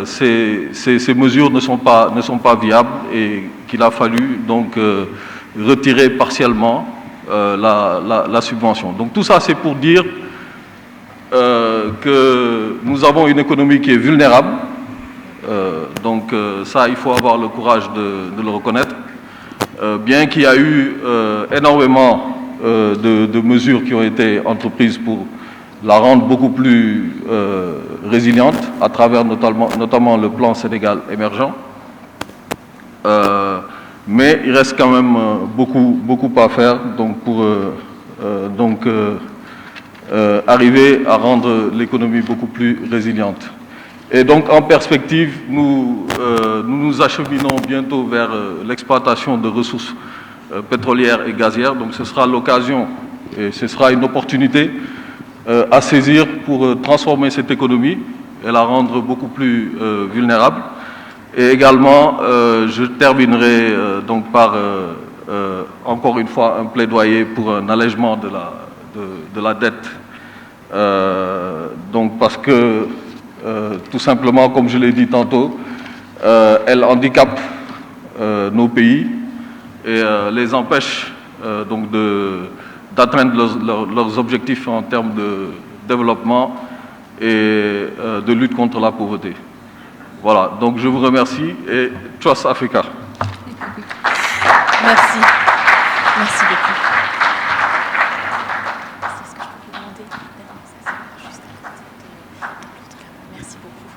ces mesures ne sont pas viables et qu'il a fallu donc retirer partiellement la subvention. Donc tout ça c'est pour dire que nous avons une économie qui est vulnérable, ça il faut avoir le courage de le reconnaître, bien qu'il y a eu énormément de mesures qui ont été entreprises pour la rendre beaucoup plus résiliente à travers notamment le plan Sénégal émergent, mais il reste quand même beaucoup à faire pour arriver à rendre l'économie beaucoup plus résiliente. Et donc, en perspective, nous nous acheminons bientôt vers l'exploitation de ressources pétrolières et gazières. Donc, ce sera l'occasion et ce sera une opportunité à saisir pour transformer cette économie et la rendre beaucoup plus vulnérable. Et également, je terminerai donc par, encore une fois, un plaidoyer pour un allègement de la dette, parce que tout simplement, comme je l'ai dit tantôt, elle handicape nos pays et les empêche d'atteindre leurs objectifs en termes de développement et de lutte contre la pauvreté. Voilà, donc je vous remercie et Trust Africa. Merci. Merci beaucoup. Merci beaucoup.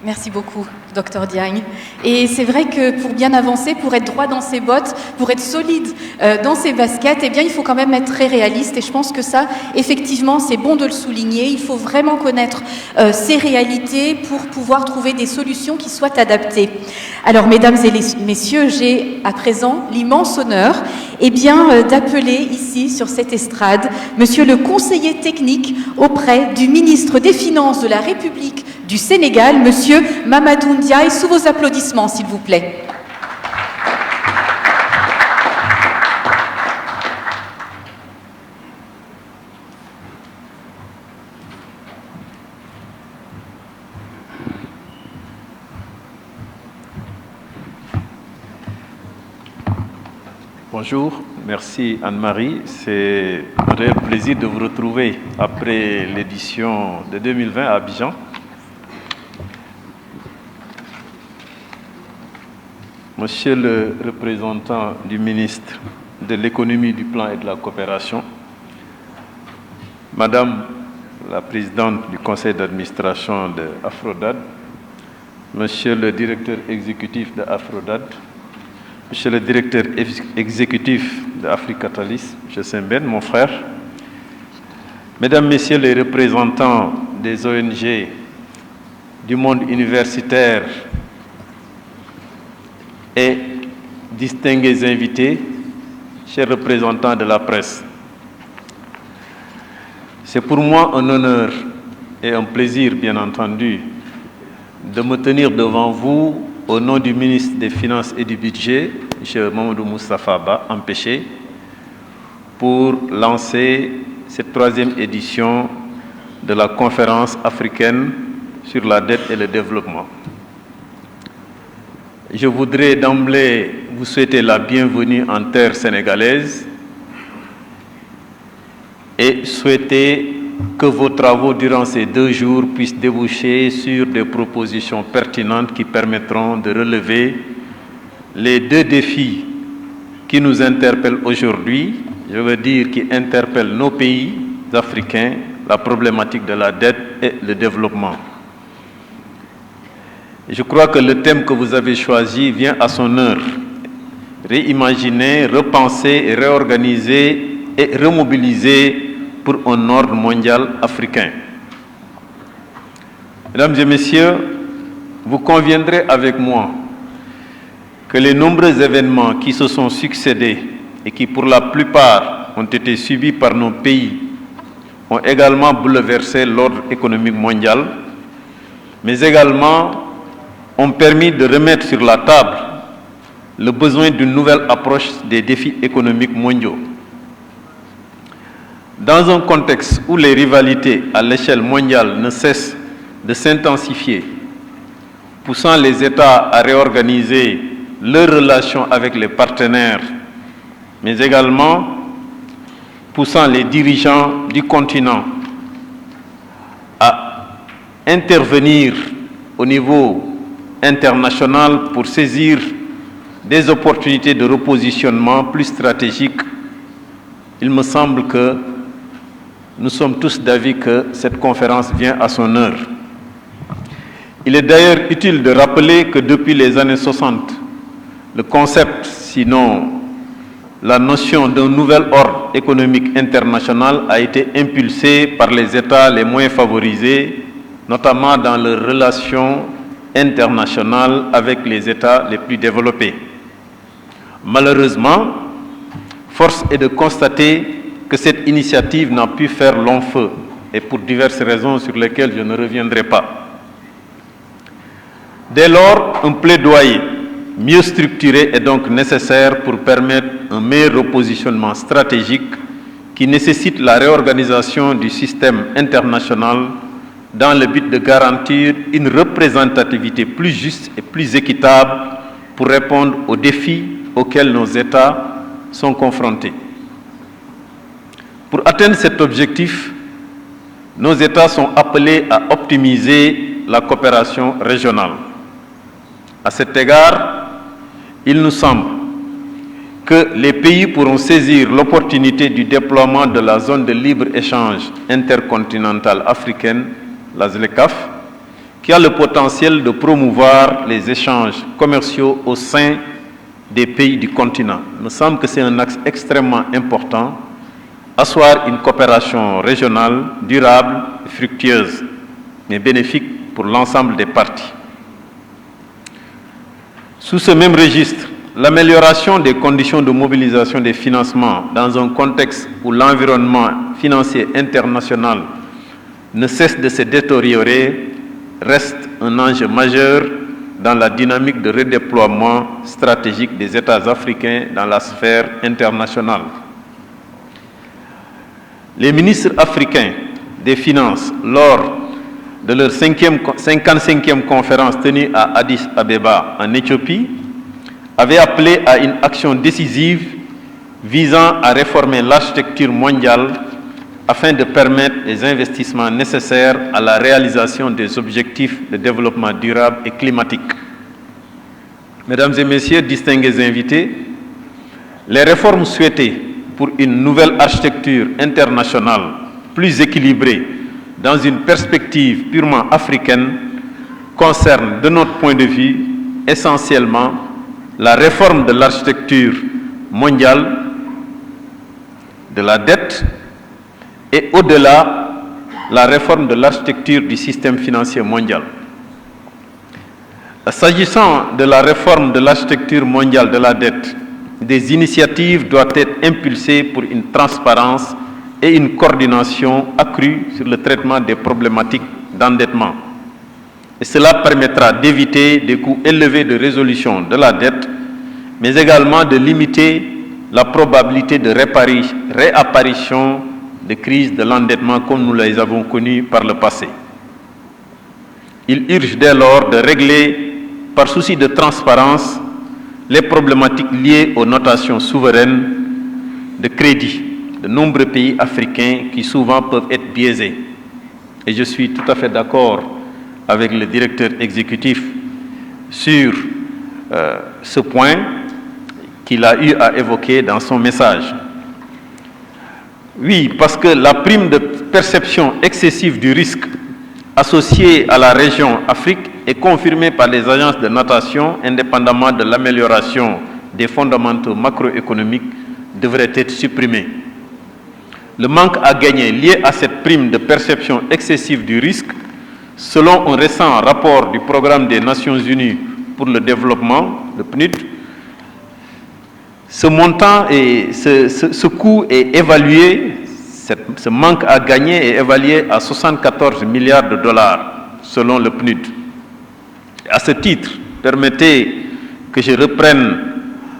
Merci beaucoup, Dr Diagne. Et c'est vrai que pour bien avancer, pour être droit dans ses bottes, pour être solide dans ses baskets, eh bien, il faut quand même être très réaliste. Et je pense que ça, effectivement, c'est bon de le souligner. Il faut vraiment connaître ces réalités pour pouvoir trouver des solutions qui soient adaptées. Alors, mesdames et messieurs, j'ai à présent l'immense honneur d'appeler ici, sur cette estrade, monsieur le conseiller technique auprès du ministre des Finances de la République du Sénégal, monsieur Mamadou Ndiaye, sous vos applaudissements, s'il vous plaît. Bonjour, merci Anne-Marie. C'est un réel plaisir de vous retrouver après l'édition de 2020 à Abidjan. Monsieur le représentant du ministre de l'économie, du plan et de la coopération, Madame la présidente du conseil d'administration de Afrodad, Monsieur le directeur exécutif de Afrodad, Monsieur le directeur exécutif de Africatalis, M. Semben, mon frère, Mesdames, Messieurs les représentants des ONG, du monde universitaire et distingués invités, chers représentants de la presse. C'est pour moi un honneur et un plaisir, bien entendu, de me tenir devant vous au nom du ministre des Finances et du Budget, M. Mamadou Moustapha Ba, empêché, pour lancer cette 3e édition de la conférence africaine sur la dette et le développement. Je voudrais d'emblée vous souhaiter la bienvenue en terre sénégalaise et souhaiter que vos travaux durant ces 2 jours puissent déboucher sur des propositions pertinentes qui permettront de relever les deux défis qui nous interpellent aujourd'hui, je veux dire qui interpellent nos pays africains, la problématique de la dette et le développement. Je crois que le thème que vous avez choisi vient à son heure. Réimaginer, repenser et réorganiser et remobiliser pour un ordre mondial africain. Mesdames et messieurs, vous conviendrez avec moi que les nombreux événements qui se sont succédés et qui pour la plupart ont été subis par nos pays ont également bouleversé l'ordre économique mondial, mais également ont permis de remettre sur la table le besoin d'une nouvelle approche des défis économiques mondiaux. Dans un contexte où les rivalités à l'échelle mondiale ne cessent de s'intensifier, poussant les États à réorganiser leurs relations avec les partenaires, mais également poussant les dirigeants du continent à intervenir au niveau international pour saisir des opportunités de repositionnement plus stratégiques, il me semble que nous sommes tous d'avis que cette conférence vient à son heure. Il est d'ailleurs utile de rappeler que depuis les années 60, le concept, sinon la notion d'un nouvel ordre économique international a été impulsé par les États les moins favorisés, notamment dans leurs relations internationales avec les États les plus développés. Malheureusement, force est de constater que cette initiative n'a pu faire long feu, et pour diverses raisons sur lesquelles je ne reviendrai pas. Dès lors, un plaidoyer mieux structuré est donc nécessaire pour permettre un meilleur repositionnement stratégique qui nécessite la réorganisation du système international dans le but de garantir une représentativité plus juste et plus équitable pour répondre aux défis auxquels nos États sont confrontés. Pour atteindre cet objectif, nos États sont appelés à optimiser la coopération régionale. À cet égard, il nous semble que les pays pourront saisir l'opportunité du déploiement de la zone de libre-échange intercontinentale africaine, la ZLECAf, qui a le potentiel de promouvoir les échanges commerciaux au sein des pays du continent. Il me semble que c'est un axe extrêmement important, asseoir une coopération régionale durable et fructueuse, mais bénéfique pour l'ensemble des parties. Sous ce même registre, l'amélioration des conditions de mobilisation des financements dans un contexte où l'environnement financier international ne cesse de se détériorer reste un enjeu majeur dans la dynamique de redéploiement stratégique des États africains dans la sphère internationale. Les ministres africains des Finances, lors de leur 55e conférence tenue à Addis Abeba, en Éthiopie, avaient appelé à une action décisive visant à réformer l'architecture mondiale afin de permettre les investissements nécessaires à la réalisation des objectifs de développement durable et climatique. Mesdames et messieurs, distingués invités, les réformes souhaitées pour une nouvelle architecture internationale plus équilibrée dans une perspective purement africaine concernent, de notre point de vue, essentiellement la réforme de l'architecture mondiale, de la dette et au-delà, la réforme de l'architecture du système financier mondial. S'agissant de la réforme de l'architecture mondiale de la dette, des initiatives doivent être impulsées pour une transparence et une coordination accrue sur le traitement des problématiques d'endettement. Et cela permettra d'éviter des coûts élevés de résolution de la dette, mais également de limiter la probabilité de réapparition de crises de l'endettement comme nous les avons connues par le passé. Il urge dès lors de régler, par souci de transparence, les problématiques liées aux notations souveraines de crédit de nombreux pays africains qui souvent peuvent être biaisés. Et je suis tout à fait d'accord avec le directeur exécutif sur ce point qu'il a eu à évoquer dans son message. Oui, parce que la prime de perception excessive du risque associée à la région Afrique est confirmée par les agences de notation indépendamment de l'amélioration des fondamentaux macroéconomiques devrait être supprimée. Le manque à gagner lié à cette prime de perception excessive du risque, selon un récent rapport du Programme des Nations Unies pour le développement, le PNUD, ce montant et ce coût est évalué, ce manque à gagner est évalué à 74 milliards de dollars, selon le PNUD. À ce titre, permettez que je reprenne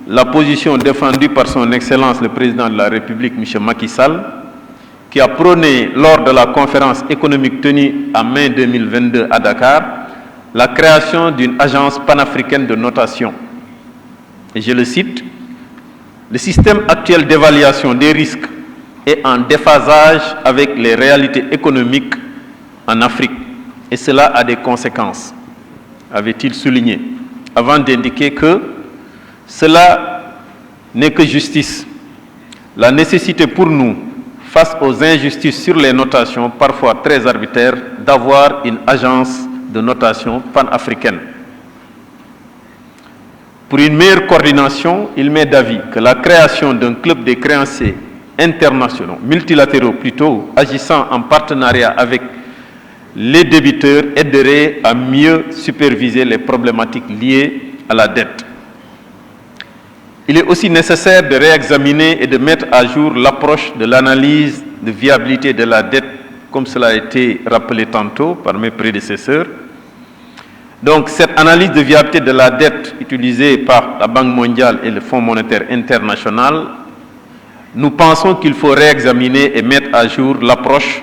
la position défendue par son Excellence le Président de la République, M. Macky Sall, qui a prôné lors de la conférence économique tenue en mai 2022 à Dakar, la création d'une agence panafricaine de notation. Et je le cite, « Le système actuel d'évaluation des risques est en déphasage avec les réalités économiques en Afrique et cela a des conséquences », avait-il souligné, avant d'indiquer que cela n'est que justice. La nécessité pour nous, face aux injustices sur les notations, parfois très arbitraires, d'avoir une agence de notation panafricaine. Pour une meilleure coordination, il m'est d'avis que la création d'un club des créanciers internationaux, multilatéraux plutôt, agissant en partenariat avec les débiteurs, aiderait à mieux superviser les problématiques liées à la dette. Il est aussi nécessaire de réexaminer et de mettre à jour l'approche de l'analyse de viabilité de la dette, comme cela a été rappelé tantôt par mes prédécesseurs. Donc, cette analyse de viabilité de la dette utilisée par la Banque mondiale et le Fonds monétaire international, nous pensons qu'il faut réexaminer et mettre à jour l'approche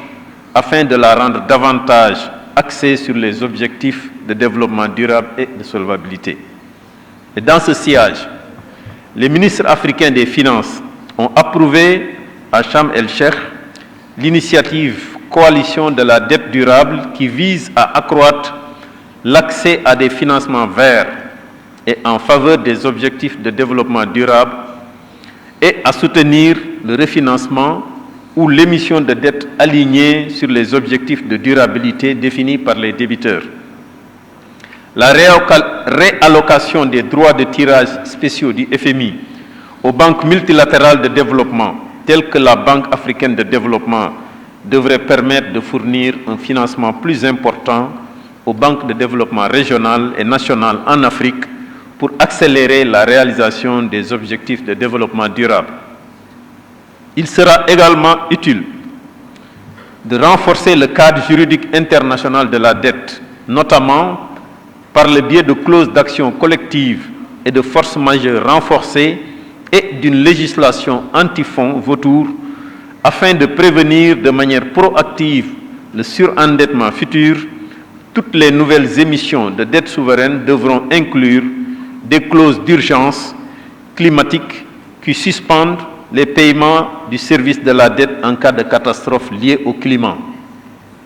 afin de la rendre davantage axée sur les objectifs de développement durable et de solvabilité. Et dans ce sillage, les ministres africains des Finances ont approuvé à Sharm el-Sheikh l'initiative Coalition de la dette durable qui vise à accroître l'accès à des financements verts et en faveur des objectifs de développement durable et à soutenir le refinancement ou l'émission de dettes alignées sur les objectifs de durabilité définis par les débiteurs. La réallocation des droits de tirage spéciaux du FMI aux banques multilatérales de développement, telles que la Banque africaine de développement, devrait permettre de fournir un financement plus important aux banques de développement régionales et nationales en Afrique pour accélérer la réalisation des objectifs de développement durable. Il sera également utile de renforcer le cadre juridique international de la dette, notamment par le biais de clauses d'action collective et de force majeure renforcées et d'une législation anti-fonds vautours afin de prévenir de manière proactive le surendettement futur. Toutes les nouvelles émissions de dette souveraine devront inclure des clauses d'urgence climatique qui suspendent les paiements du service de la dette en cas de catastrophe liée au climat.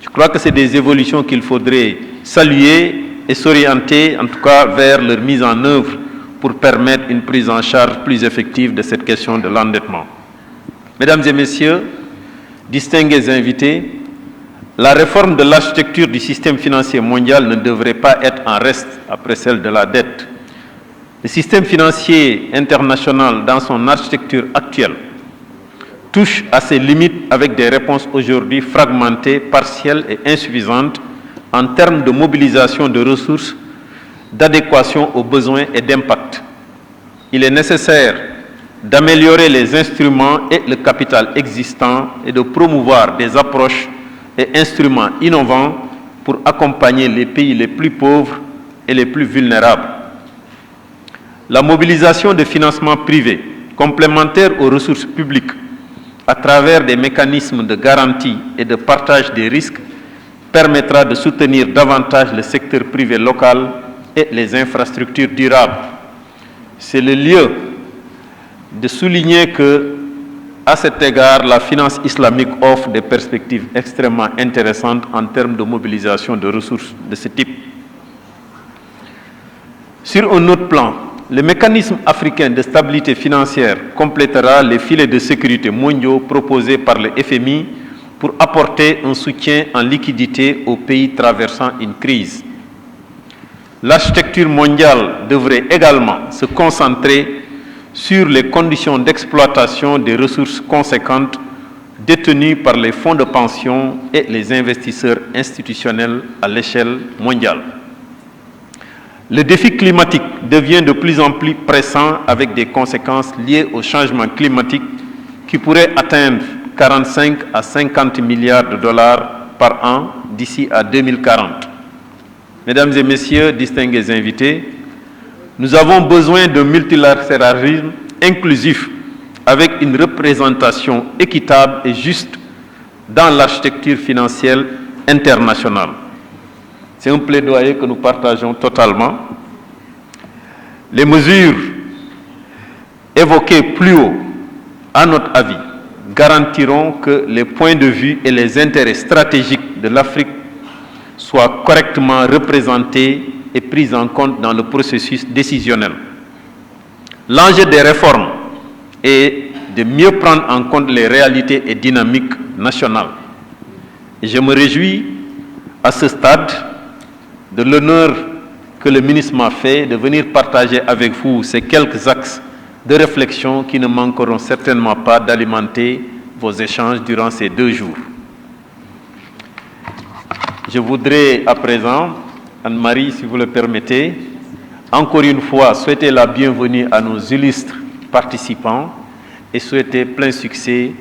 Je crois que c'est des évolutions qu'il faudrait saluer et s'orienter, en tout cas, vers leur mise en œuvre pour permettre une prise en charge plus effective de cette question de l'endettement. Mesdames et messieurs, distingués invités, la réforme de l'architecture du système financier mondial ne devrait pas être en reste après celle de la dette. Le système financier international, dans son architecture actuelle, touche à ses limites avec des réponses aujourd'hui fragmentées, partielles et insuffisantes en termes de mobilisation de ressources, d'adéquation aux besoins et d'impact. Il est nécessaire d'améliorer les instruments et le capital existant et de promouvoir des approches et instruments innovants pour accompagner les pays les plus pauvres et les plus vulnérables. La mobilisation de financements privés complémentaires aux ressources publiques à travers des mécanismes de garantie et de partage des risques permettra de soutenir davantage le secteur privé local et les infrastructures durables. C'est le lieu de souligner que, à cet égard, la finance islamique offre des perspectives extrêmement intéressantes en termes de mobilisation de ressources de ce type. Sur un autre plan, le mécanisme africain de stabilité financière complétera les filets de sécurité mondiaux proposés par le FMI pour apporter un soutien en liquidité aux pays traversant une crise. L'architecture mondiale devrait également se concentrer sur les conditions d'exploitation des ressources conséquentes détenues par les fonds de pension et les investisseurs institutionnels à l'échelle mondiale. Le défi climatique devient de plus en plus pressant avec des conséquences liées au changement climatique qui pourraient atteindre 45 à 50 milliards de dollars par an d'ici à 2040. Mesdames et messieurs, distingués invités, nous avons besoin d'un multilatéralisme inclusif avec une représentation équitable et juste dans l'architecture financière internationale. C'est un plaidoyer que nous partageons totalement. Les mesures évoquées plus haut, à notre avis, garantiront que les points de vue et les intérêts stratégiques de l'Afrique soient correctement représentés et pris en compte dans le processus décisionnel. L'enjeu des réformes est de mieux prendre en compte les réalités et dynamiques nationales. Et je me réjouis à ce stade de l'honneur que le ministre m'a fait de venir partager avec vous ces quelques axes de réflexion qui ne manqueront certainement pas d'alimenter vos échanges durant ces 2 jours. Je voudrais à présent, Anne-Marie, si vous le permettez, encore une fois souhaiter la bienvenue à nos illustres participants et souhaiter plein succès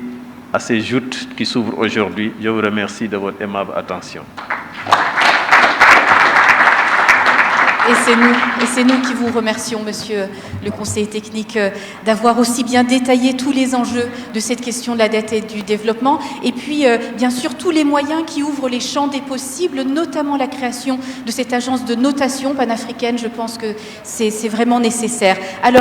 à ces joutes qui s'ouvrent aujourd'hui. Je vous remercie de votre aimable attention. Et c'est nous qui vous remercions, Monsieur le conseiller technique, d'avoir aussi bien détaillé tous les enjeux de cette question de la dette et du développement, et puis bien sûr tous les moyens qui ouvrent les champs des possibles, notamment la création de cette agence de notation panafricaine. Je pense que c'est vraiment nécessaire. Alors,